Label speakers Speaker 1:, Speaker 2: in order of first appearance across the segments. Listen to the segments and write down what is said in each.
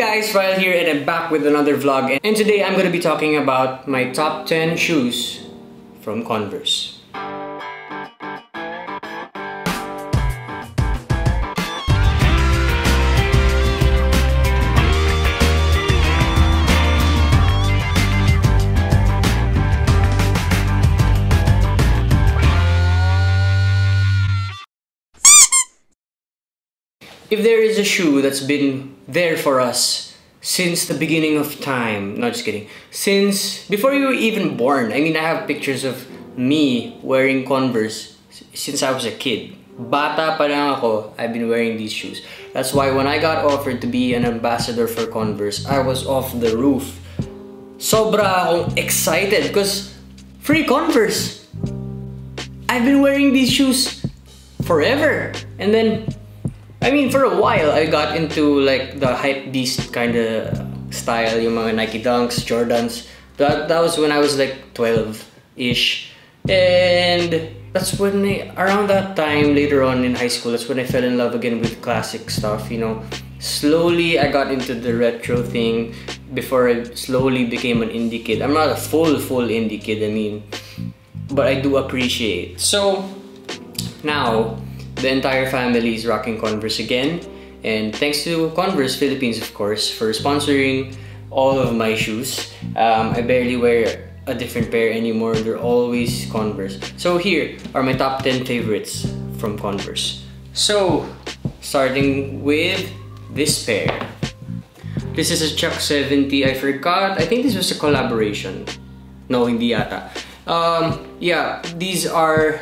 Speaker 1: guys, Ryle here and I'm back with another vlog, and today I'm going to be talking about my top 10 shoes from Converse. If there is a shoe that's been there for us since the beginning of time, not just kidding, since before you were even born. I mean, I have pictures of me wearing Converse since I was a kid. Bata pa lang ako, I've been wearing these shoes. That's why when I got offered to be an ambassador for Converse, I was off the roof. Sobra akong excited because free Converse. I've been wearing these shoes forever. And then I mean, for a while, I got into like the hype beast kind of style, yung mga Nike Dunks, Jordans. That was when I was like 12-ish. And that's when around that time, later on in high school, that's when I fell in love again with classic stuff, you know. Slowly, I got into the retro thing before I slowly became an indie kid. I'm not a full indie kid, I mean, but I do appreciate. So, now, the entire family is rocking Converse again, and thanks to Converse Philippines, of course, for sponsoring all of my shoes. I barely wear a different pair anymore. They're always Converse. So here are my top 10 favorites from Converse. So, starting with this pair. This is a Chuck 70. I forgot. I think this was a collaboration. No, hindi yata. Yeah, these are...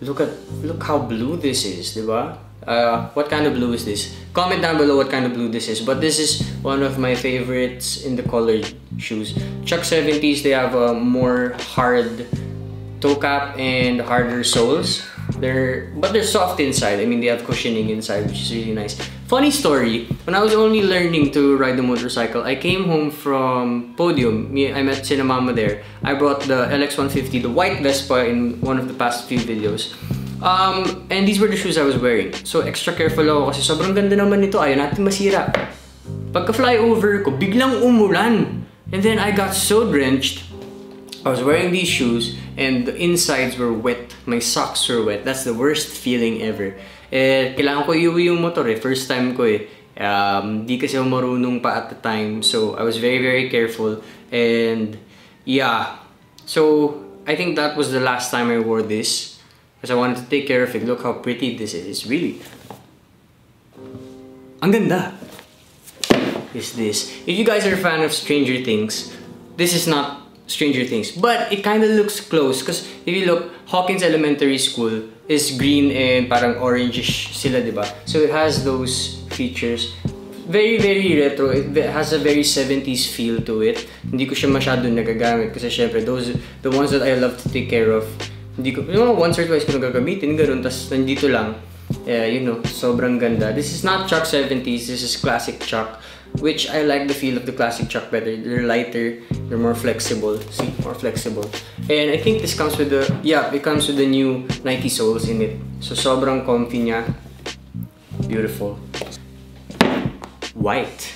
Speaker 1: Look how blue this is, diba? What kind of blue is this? Comment down below what kind of blue this is. But this is one of my favorites in the colored shoes. Chuck 70s, they have a more hard toe cap and harder soles. But they're soft inside. I mean, they have cushioning inside, which is really nice. Funny story, when I was only learning to ride the motorcycle, I came home from Podium. I met sina mama there. I brought the LX150, the white Vespa, in one of the past few videos. And these were the shoes I was wearing. So extra careful ako kasi sobrang ganda naman nito. Ayaw natin masira. Pagka flyover ko, biglang umulan. And then I got so drenched. I was wearing these shoes and the insides were wet. My socks were wet. That's the worst feeling ever. Kailangan ko iuwi yung motor eh. First time ko eh. Di kasi ako marunong pa at the time. So I was very careful. And yeah. So I think that was the last time I wore this. Because I wanted to take care of it. Look how pretty this is. It's really... Ang ganda! Is this. If you guys are a fan of Stranger Things, this is not Stranger Things, but it kind of looks close because if you look, Hawkins Elementary School is green and parang orangish sila, diba? So it has those features. Very retro. It has a very 70s feel to it. Hindi ko siya masyado nagagamit kasi syempre the ones that I love to take care of, hindi ko, you know, once or twice ko nagagamitin, ganun, tas nandito lang. You know, sobrang ganda. This is not Chuck 70s, this is classic Chuck, which I like the feel of the classic Chuck better. They're lighter, they're more flexible. See, more flexible. And I think this comes with the, yeah, it comes with the new Nike soles in it. So sobrang comfy niya. Beautiful. White.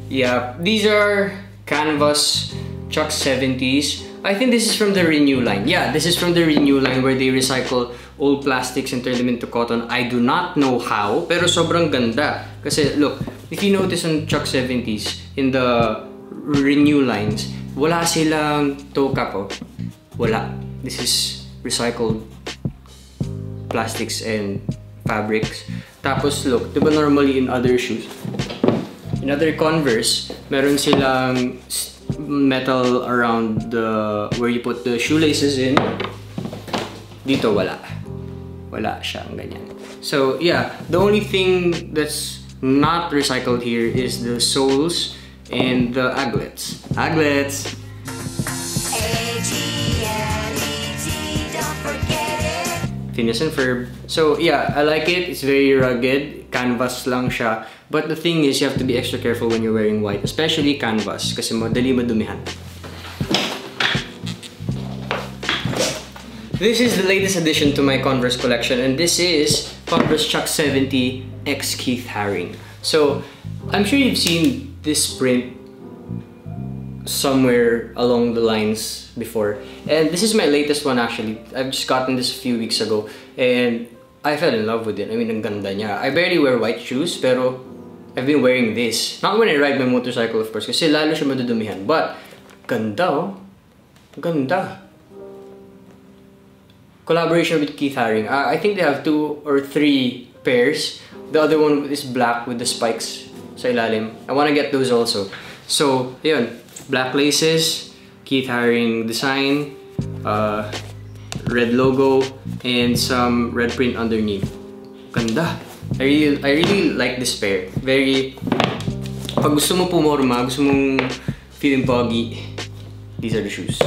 Speaker 1: Yeah, these are canvas Chuck 70s. I think this is from the Renew line. Yeah, this is from the Renew line where they recycle old plastics and turn them into cotton. I do not know how, pero sobrang ganda. Kasi look, if you notice on Chuck 70s, in the Renew lines, wala silang toe cap. Oh. Wala. This is recycled plastics and fabrics. Tapos look, diba normally in other shoes, in other Converse, meron silang metal around the where you put the shoelaces in. Dito wala. Wala siyang ganyan. So yeah, the only thing that's not recycled here is the soles and the aglets. Aglets! Don't forget it. Phineas and Ferb. So yeah, I like it. It's very rugged. Canvas lang siya. But the thing is, you have to be extra careful when you're wearing white, especially canvas, kasi madali madumihan. This is the latest addition to my Converse collection, and this is Converse Chuck 70 X Keith Haring. So I'm sure you've seen this print somewhere along the lines before, and this is my latest one actually. I've just gotten this a few weeks ago and I fell in love with it. I mean, ang ganda niya. I barely wear white shoes pero I've been wearing this. Not when I ride my motorcycle, of course, kasi lalo siya madudumihan. But ganda, oh. Ganda. Collaboration with Keith Haring. I think they have 2 or 3 pairs. The other one is black with the spikes sa ilalim. I want to get those also. So, yun. Black laces, Keith Haring design, red logo, and some red print underneath. Ganda. I really like this pair. Very, pag gusto mo pumorma, gusto mong feeling pogi, these are the shoes.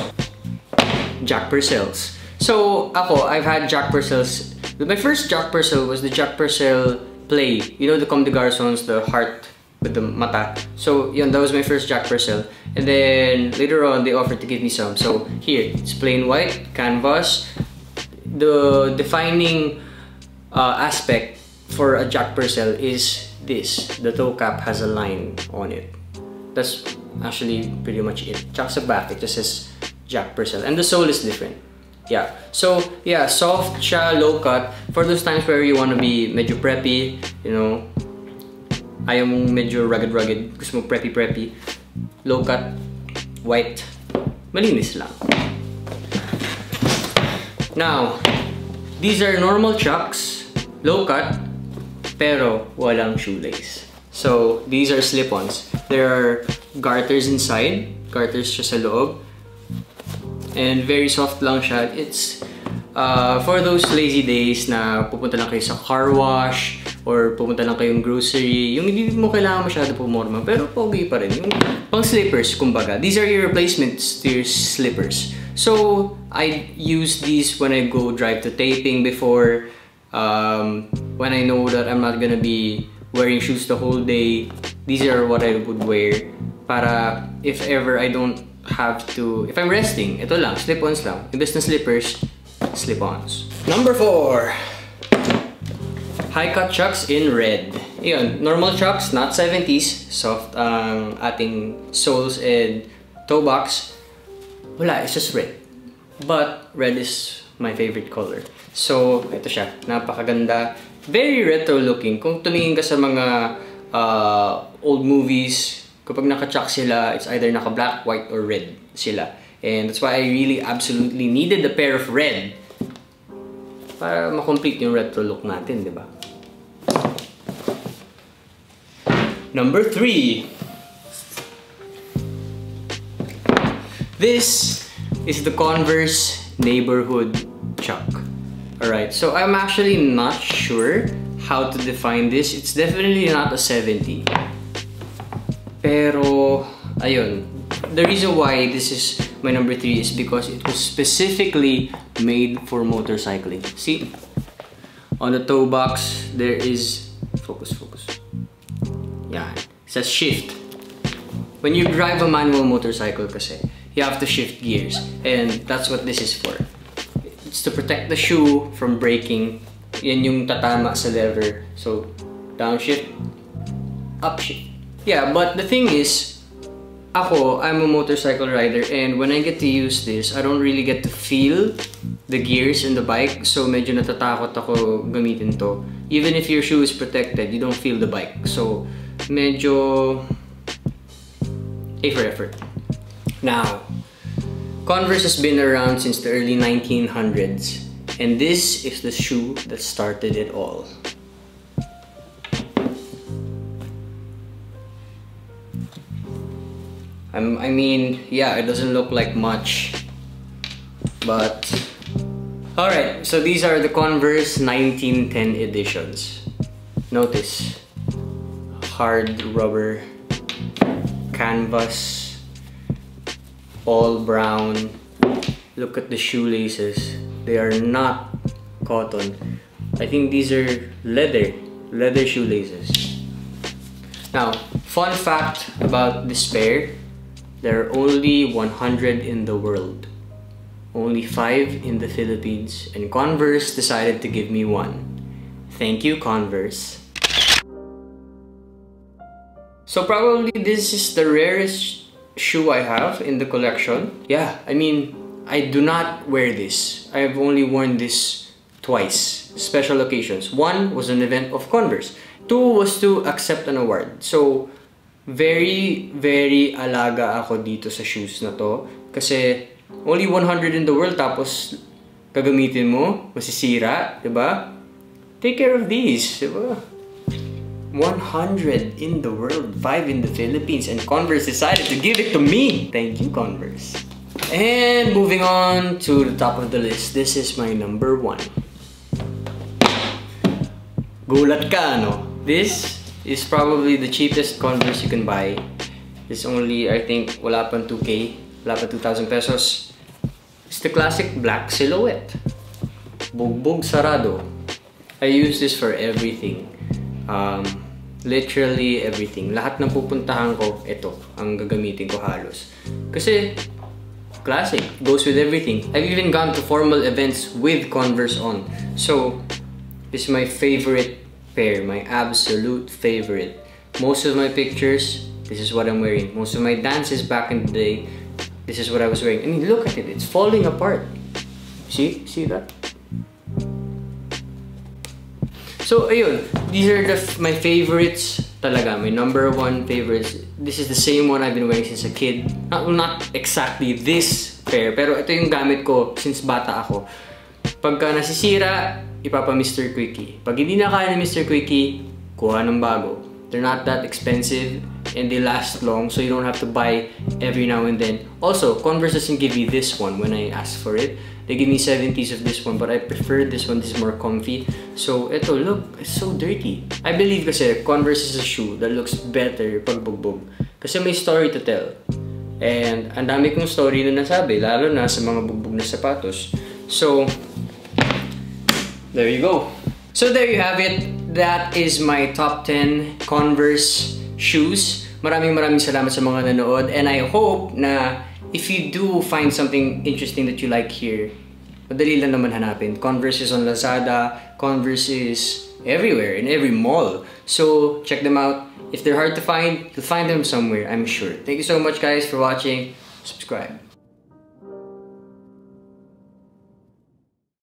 Speaker 1: Jack Purcells. So, I've had Jack Purcells. My first Jack Purcell was the Jack Purcell Play. You know the Comme des Garçons, the heart with the mata. So, yun, that was my first Jack Purcell. And then, later on, they offered to give me some. So, here, it's plain white, canvas. The defining aspect for a Jack Purcell is this. The toe cap has a line on it. That's actually pretty much it. Tsaka sa back, it just says Jack Purcell. And the sole is different. Yeah. So, yeah, soft siya, low cut. For those times where you want to be medyo preppy, you know, ayaw mong medyo rugged, gusto mo preppy. Low cut, white, malinis lang. Now, these are normal chucks, low cut, pero walang shoelace. So, these are slip-ons. There are garters inside, garters siya sa loob. And very soft lang siya. It's for those lazy days na pupunta lang kayo sa car wash or pupunta lang kayong grocery, yung hindi mo kailangan masyado pumorma pero pogi pa rin. Yung pang slippers, kumbaga. These are your replacements to your slippers. So, I use these when I go drive to taping before. When I know that I'm not gonna be wearing shoes the whole day, these are what I would wear. Para if ever I don't have to, if I'm resting, ito lang, slip-ons lang. Imbes na slippers, slip-ons. Number 4. High-cut chucks in red. Yun, normal chucks, not 70s. Soft ang ating soles and toe box. Wala, it's just red. But red is my favorite color. So, ito siya. Napakaganda. Very retro looking. Kung tumingin ka sa mga old movies, kapag naka-chuck sila, it's either naka-black, white, or red sila. And that's why I really absolutely needed a pair of red para makomplete yung retro look natin, di ba? Number 3. This is the Converse Neighborhood Chuck. Alright, so I'm actually not sure how to define this. It's definitely not a 70. Pero, ayun. The reason why this is my number 3 is because it was specifically made for motorcycling. See? On the toe box, there is... Focus. Yan. It says shift. When you drive a manual motorcycle kasi, you have to shift gears. And that's what this is for. It's to protect the shoe from breaking. Yan yung tatama sa lever. So, downshift, upshift. Yeah, but the thing is, I'm a motorcycle rider and when I get to use this, I don't really get to feel the gears in the bike. So, medyo natatakot ako gamitin to. Even if your shoe is protected, you don't feel the bike. So, medyo A for effort. Now, Converse has been around since the early 1900s, and this is the shoe that started it all. I mean, yeah, it doesn't look like much, but alright, so these are the Converse 1910 editions. Notice, hard rubber, canvas, all brown. Look at the shoelaces. They are not cotton. I think these are leather shoelaces. Now, fun fact about this pair, there are only 100 in the world. Only 5 in the Philippines, and Converse decided to give me 1. Thank you, Converse. So probably this is the rarest shoe I have in the collection. Yeah, I mean, I do not wear this. I've only worn this twice, special occasions. One was an event of Converse. Two was to accept an award. So, very, very alaga ako dito sa shoes na to. Kasi, only 100 in the world, tapos gagamitin mo, masisira, diba? Take care of these, diba? 100 in the world, 5 in the Philippines, and Converse decided to give it to me. Thank you, Converse. And moving on to the top of the list, this is my number 1. Gulat ka, no? This is probably the cheapest Converse you can buy. It's only, I think, wala pang 2K, wala pang 2,000 pesos. It's the classic black silhouette. Bugbog sarado. I use this for everything. Literally everything. Lahat ng pupuntahan ko, ito ang gagamitin ko halos. Kasi, classic. Goes with everything. I've even gone to formal events with Converse on. So, this is my favorite pair. My absolute favorite. Most of my pictures, this is what I'm wearing. Most of my dances back in the day, this is what I was wearing. I mean, look at it. It's falling apart. See? See that? So, ayun. These are my favorites talaga. My number 1 favorites. This is the same one I've been wearing since a kid. Not exactly this pair, pero ito yung gamit ko since bata ako. Pagka nasisira, ipapa Mr. Quickie. Pag hindi na kaya ni Mr. Quickie, kuha ng bago. They're not that expensive and they last long, so you don't have to buy every now and then. Also, Converse doesn't give you this one when I ask for it. They give me 70s of this one, but I prefer this one. This is more comfy. So, ito, look, it's so dirty. I believe kasi Converse is a shoe that looks better pag bugbog. Kasi may story to tell. And ang dami kong story na nasabi, lalo na sa mga bugbog na sapatos. So, there you go. So there you have it. That is my top 10 Converse shoes. Maraming salamat sa mga nanood. And I hope na if you do find something interesting that you like here, madali lang naman hanapin. Converse is on Lazada. Converse is everywhere, in every mall. So check them out. If they're hard to find, you'll find them somewhere, I'm sure. Thank you so much guys for watching. Subscribe.